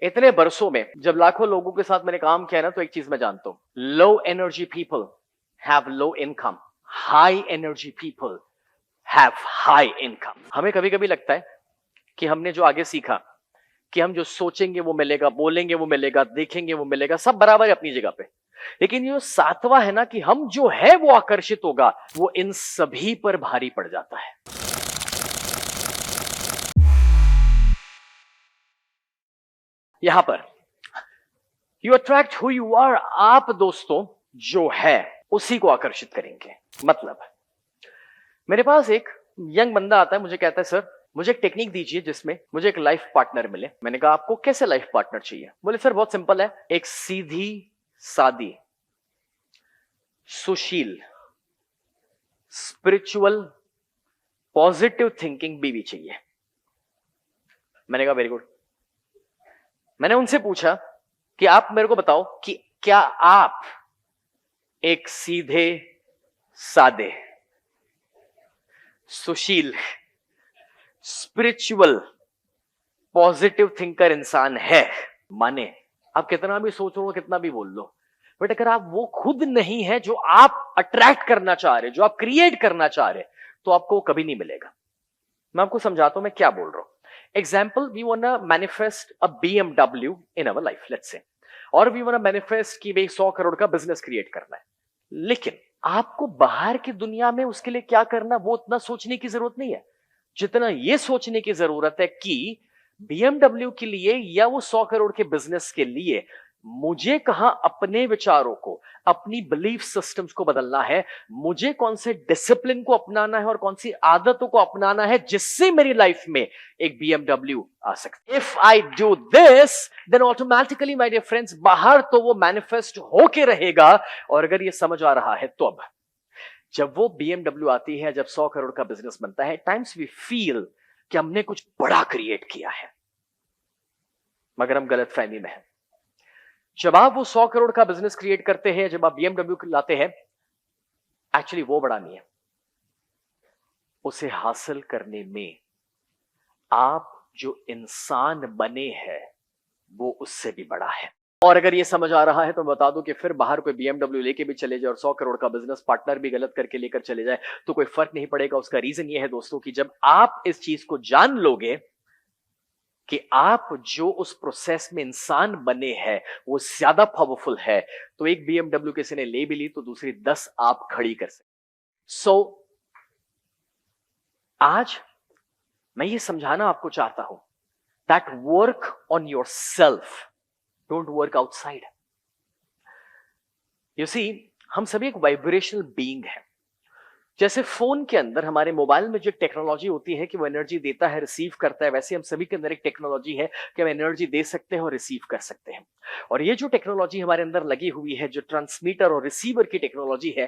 इतने बरसों में जब लाखों लोगों के साथ मैंने काम किया ना, तो एक चीज मैं जानता हूं, low energy people have low income, high energy people have high income. हमें कभी कभी लगता है कि हमने जो आगे सीखा कि हम जो सोचेंगे वो मिलेगा, बोलेंगे वो मिलेगा, देखेंगे वो मिलेगा, सब बराबर है अपनी जगह पे। लेकिन ये सातवां है ना कि हम जो है वो आकर्षित होगा, वो इन सभी पर भारी पड़ जाता है। यहां पर you attract who you are. आप दोस्तों जो है उसी को आकर्षित करेंगे। मतलब मेरे पास एक यंग बंदा आता है, मुझे कहता है सर मुझे एक टेक्निक दीजिए जिसमें मुझे एक लाइफ पार्टनर मिले। मैंने कहा आपको कैसे लाइफ पार्टनर चाहिए? बोले सर बहुत सिंपल है, एक सीधी सादी सुशील स्पिरिचुअल पॉजिटिव थिंकिंग बीवी चाहिए। मैंने कहा वेरी गुड। मैंने उनसे पूछा कि आप मेरे को बताओ कि क्या आप एक सीधे सादे सुशील स्पिरिचुअल पॉजिटिव थिंकर इंसान है? माने आप कितना भी सोच लो, कितना भी बोल लो, बट अगर आप वो खुद नहीं है जो आप अट्रैक्ट करना चाह रहे, जो आप क्रिएट करना चाह रहे, तो आपको कभी नहीं मिलेगा। मैं आपको समझाता हूं मैं क्या बोल रहा हूं। Example, we want to manifest a BMW in our life, let's say, और वी वांट टू मैनिफेस्ट कि भाई 100 करोड़ का बिजनेस क्रिएट करना है। लेकिन आपको बाहर की दुनिया में उसके लिए क्या करना, वो उतना सोचने की जरूरत नहीं है जितना ये सोचने की जरूरत है कि BMW के लिए या वो 100 करोड़ के बिजनेस के लिए मुझे कहां अपने विचारों को, अपनी बिलीफ सिस्टम्स को बदलना है, मुझे कौन से डिसिप्लिन को अपनाना है और कौन सी आदतों को अपनाना है जिससे मेरी लाइफ में एक BMW आ सकती है। If I do this then automatically my dear friends, बाहर तो वो मैनिफेस्ट होके रहेगा। और अगर ये समझ आ रहा है तो अब जब वो BMW आती है, जब 100 करोड़ का बिजनेस बनता है, टाइम्स वी फील कि हमने कुछ बड़ा क्रिएट किया है, मगर हम गलत फहमी में हैं। जब आप वो 100 करोड़ का बिजनेस क्रिएट करते हैं, जब आप BMW लाते हैं, एक्चुअली वो बड़ा नहीं है। उसे हासिल करने में आप जो इंसान बने हैं वो उससे भी बड़ा है। और अगर ये समझ आ रहा है तो बता दूं कि फिर बाहर कोई BMW लेके भी चले जाए और 100 करोड़ का बिजनेस पार्टनर भी गलत करके लेकर चले जाए तो कोई फर्क नहीं पड़ेगा। उसका रीजन ये है दोस्तों कि जब आप इस चीज को जान लोगे कि आप जो उस प्रोसेस में इंसान बने हैं वो ज्यादा पावरफुल है, तो एक BMW किसी ने ले भी ली तो दूसरी 10 आप खड़ी कर सकते। सो आज मैं ये समझाना आपको चाहता हूं that work on yourself, don't work outside. You see, हम सभी एक वाइब्रेशनल बीइंग है। जैसे फोन के अंदर, हमारे मोबाइल में जो टेक्नोलॉजी होती है कि वो एनर्जी देता है, रिसीव करता है, वैसे हम सभी के अंदर एक टेक्नोलॉजी है कि हम एनर्जी दे सकते हैं और रिसीव कर सकते हैं। और ये जो टेक्नोलॉजी हमारे अंदर लगी हुई है, जो ट्रांसमीटर और रिसीवर की टेक्नोलॉजी है,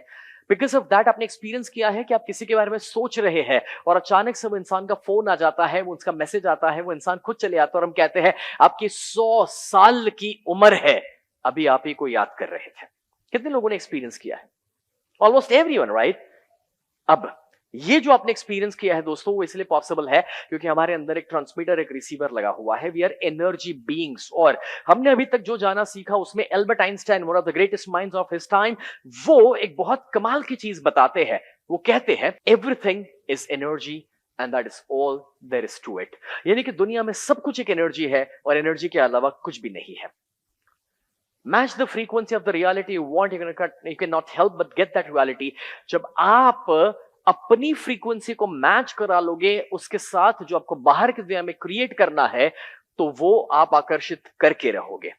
बिकॉज ऑफ दैट आपने एक्सपीरियंस किया है कि आप किसी के बारे में सोच रहे हैं और अचानक से वो इंसान का फोन आ जाता है, वो उसका मैसेज आता है, वो इंसान खुद चले आता है और हम कहते हैं आपकी 100 साल की उम्र है, अभी आप ही को याद कर रहे थे। कितने लोगों ने एक्सपीरियंस किया है? Almost everyone, right? अब ये जो आपने एक्सपीरियंस किया है दोस्तों, वो इसलिए पॉसिबल है क्योंकि हमारे अंदर एक ट्रांसमीटर, एक रिसीवर लगा हुआ है। We are energy beings. और हमने अभी तक जो जाना सीखा उसमें Albert Einstein, one of the greatest minds of his time, वो एक बहुत कमाल की चीज बताते हैं। वो कहते हैं everything is energy and that is all there is to it. यानी कि दुनिया में सब कुछ एक एनर्जी है और एनर्जी के अलावा कुछ भी नहीं है। Match the frequency of the reality you want, you cannot help but get that reality। जब आप अपनी फ्रीक्वेंसी को मैच करा लोगे उसके साथ जो आपको बाहर की दुनिया में क्रिएट करना है, तो वो आप आकर्षित करके रहोगे।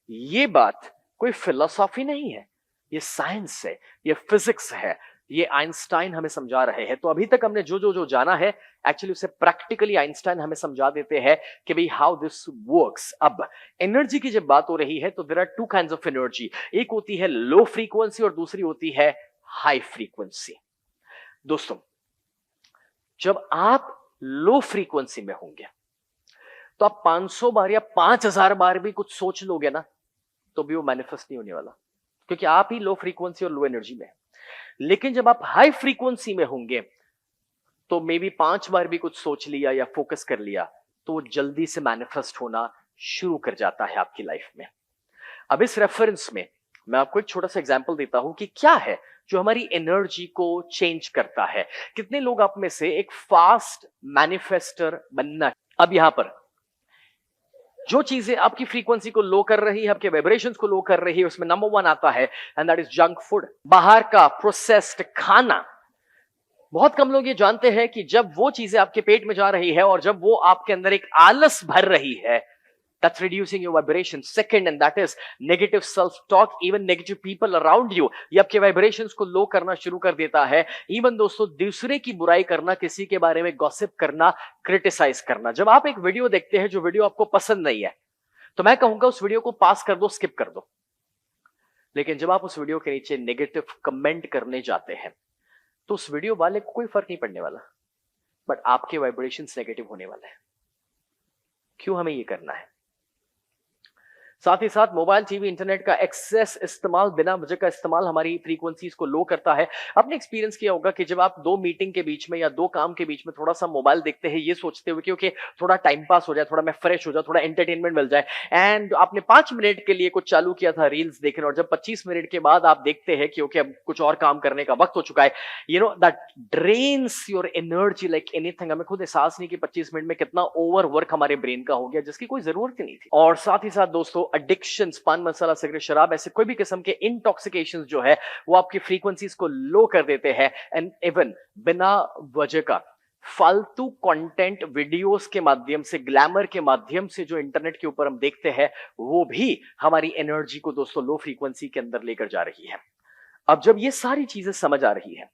ये बात कोई फिलोसॉफी नहीं है, ये साइंस है, ये फिजिक्स है, ये आइंस्टाइन हमें समझा रहे हैं। तो अभी तक हमने जो जो जो जाना है, एक्चुअली उसे प्रैक्टिकली आइंस्टाइन हमें समझा देते हैं कि भाई हाउ दिस वर्क्स। अब एनर्जी की जब बात हो रही है तो there are two kinds of energy. एक होती है लो फ्रीक्वेंसी और दूसरी होती है हाई फ्रीक्वेंसी। दोस्तों, जब आप लो फ्रीक्वेंसी में होंगे तो आप 500 बार या 5000 बार भी कुछ सोच लोगे ना, तो भी वो मैनिफेस्ट नहीं होने वाला, क्योंकि आप ही लो फ्रीक्वेंसी और लो एनर्जी में हैं। लेकिन जब आप हाई फ्रीक्वेंसी में होंगे तो मे बी 5 बार भी कुछ सोच लिया या फोकस कर लिया तो वो जल्दी से मैनिफेस्ट होना शुरू कर जाता है आपकी लाइफ में। अब इस रेफरेंस में मैं आपको एक छोटा सा एग्जांपल देता हूं कि क्या है जो हमारी एनर्जी को चेंज करता है। कितने लोग आप में से एक फास्ट मैनिफेस्टर बनना। अब यहां पर जो चीजें आपकी फ्रीक्वेंसी को लो कर रही है, आपके वाइब्रेशंस को लो कर रही है, उसमें नंबर 1 आता है and that is junk food, बाहर का प्रोसेस्ड खाना। बहुत कम लोग ये जानते हैं कि जब वो चीजें आपके पेट में जा रही है और जब वो आपके अंदर एक आलस भर रही है, that's reducing your vibration. Second, and that is negative self-talk, even negative people around you. ये आपके vibrations को लो करना शुरू कर देता है। Even दोस्तों, दूसरे की बुराई करना, किसी के बारे में गॉसिप करना, क्रिटिसाइज करना। जब आप एक वीडियो देखते हैं जो वीडियो आपको पसंद नहीं है, तो मैं कहूंगा उस वीडियो को पास कर दो, स्किप कर दो। लेकिन जब आप उस वीडियो के नीचे नेगेटिव कमेंट करने जाते हैं, तो उस वीडियो वाले को कोई फर्क नहीं पड़ने वाला, बट आपके वाइब्रेशंस नेगेटिव होने वाले हैं। क्यों हमें ये करना है? साथ ही साथ मोबाइल, टीवी, इंटरनेट का एक्सेस इस्तेमाल, बिना वजह का इस्तेमाल हमारी फ्रीक्वेंसीज को लो करता है। आपने एक्सपीरियंस किया होगा कि जब आप 2 मीटिंग के बीच में या 2 काम के बीच में थोड़ा सा मोबाइल देखते हैं, ये सोचते हुए कि थोड़ा टाइम पास हो जाए, थोड़ा मैं फ्रेश हो जाए, थोड़ा एंटरटेनमेंट मिल जाए, एंड आपने 5 मिनट के लिए कुछ चालू किया था रील्स देखने, और जब 25 मिनट के बाद आप देखते हैं कि ओके अब कुछ और काम करने का वक्त हो चुका है, you know that drains your energy like anything. हमें खुद एहसास नहीं कि 25 मिनट में कितना ओवर वर्क हमारे ब्रेन का हो गया, जिसकी कोई जरूरत ही नहीं थी। और साथ ही साथ दोस्तों, एडिक्शन, पान मसाला, सिगरेट, शराब, ऐसे कोई भी किस्म के इंटॉक्सिकेशंस जो है वो आपकी फ्रीक्वेंसीज को लो कर देते हैं। एंड इवन बिना वजह का फालतू कंटेंट वीडियोस के माध्यम से, ग्लैमर के माध्यम से जो इंटरनेट के ऊपर हम देखते हैं, वो भी हमारी एनर्जी को दोस्तों लो फ्रीक्वेंसी के अंदर लेकर जा रही है। अब जब ये सारी चीजें समझ आ रही है,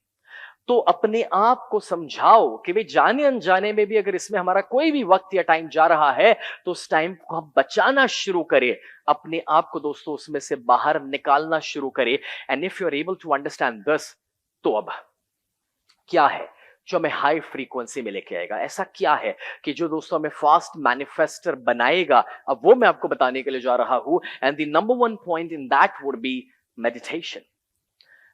तो अपने आप को समझाओ कि वे जाने अनजाने में भी अगर इसमें हमारा कोई भी वक्त या टाइम जा रहा है, तो उस टाइम को हम बचाना शुरू करें, अपने आप को दोस्तों उसमें से बाहर निकालना शुरू करें। And if you are able to understand this, तो अब क्या है जो हमें हाई फ्रीक्वेंसी में लेके आएगा? ऐसा क्या है कि जो दोस्तों हमें फास्ट मैनिफेस्टर बनाएगा? अब वो मैं आपको बताने के लिए जा रहा हूं। And the number 1 point in that would be meditation.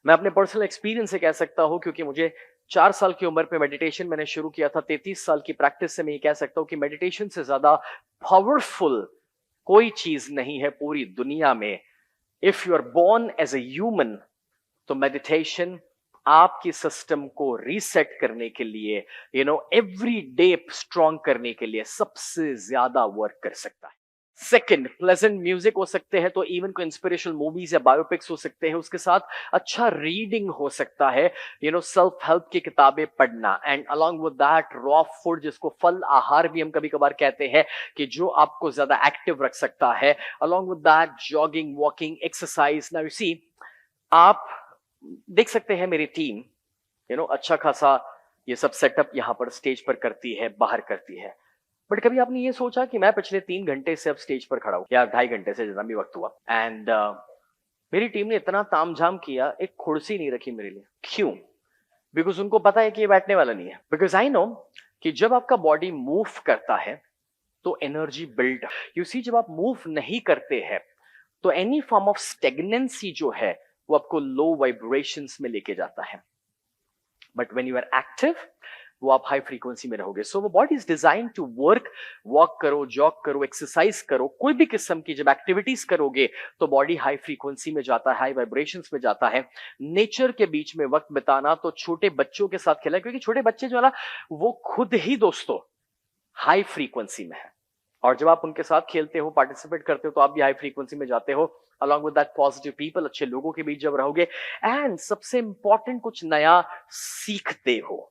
मैं अपने पर्सनल एक्सपीरियंस से कह सकता हूं, क्योंकि मुझे 4 साल की उम्र पे मेडिटेशन मैंने शुरू किया था। 33 साल की प्रैक्टिस से मैं ये कह सकता हूं कि मेडिटेशन से ज्यादा पावरफुल कोई चीज नहीं है पूरी दुनिया में। If you are born as a human, तो मेडिटेशन आपकी सिस्टम को रीसेट करने के लिए, एवरी डे स्ट्रांग करने के लिए सबसे ज्यादा वर्क कर सकता है। सेकंड, प्लेजेंट म्यूजिक हो सकते हैं, तो इवन कोई इंस्पिरेशनल मूवीज या बायोपिक्स हो सकते हैं, उसके साथ अच्छा रीडिंग हो सकता है, सेल्फ हेल्प की किताबें पढ़ना। And along with that raw food, जिसको फल आहार भी हम कभी कभार कहते हैं, कि जो आपको ज्यादा एक्टिव रख सकता है। Along with that jogging, walking, exercise. Now you see, आप देख सकते हैं मेरी टीम अच्छा खासा ये सब सेटअप यहां पर स्टेज पर करती है, बाहर करती है। बट कभी आपने ये सोचा कि मैं पिछले 3 घंटे से अब स्टेज पर खड़ा हूं, या 2.5 घंटे से, जितना भी वक्त हुआ, एंड मेरी टीम ने इतना तामझाम किया, एक कुर्सी नहीं रखी मेरे लिए। क्यों? बिकॉज उनको पता है कि ये बैठने वाला नहीं है। बिकॉज आई नो कि जब आपका बॉडी मूव करता है तो एनर्जी बिल्ड। यू सी, जब आप मूव नहीं करते हैं तो एनी फॉर्म ऑफ स्टेगनेंसी जो है वो आपको लो वाइब्रेशंस में लेके जाता है। But when you are active, वो आप हाई फ्रीक्वेंसी में रहोगे। सो वो body is design to work. Walk करो, जॉग करो, एक्सरसाइज करो, कोई भी किस्म की जब एक्टिविटीज करोगे तो बॉडी हाई फ्रीक्वेंसी में जाता है, हाई वाइब्रेशंस में जाता है। नेचर के बीच में वक्त बिताना, तो छोटे बच्चों के साथ खेला, क्योंकि छोटे बच्चे जो है ना, वो खुद ही दोस्तों हाई फ्रीक्वेंसी में है, और जब आप उनके साथ खेलते हो, पार्टिसिपेट करते हो, तो आप भी हाई फ्रीक्वेंसी में जाते हो। Along with that positive people, अच्छे लोगों के बीच जब रहोगे, एंड सबसे इंपॉर्टेंट कुछ नया सीखते हो।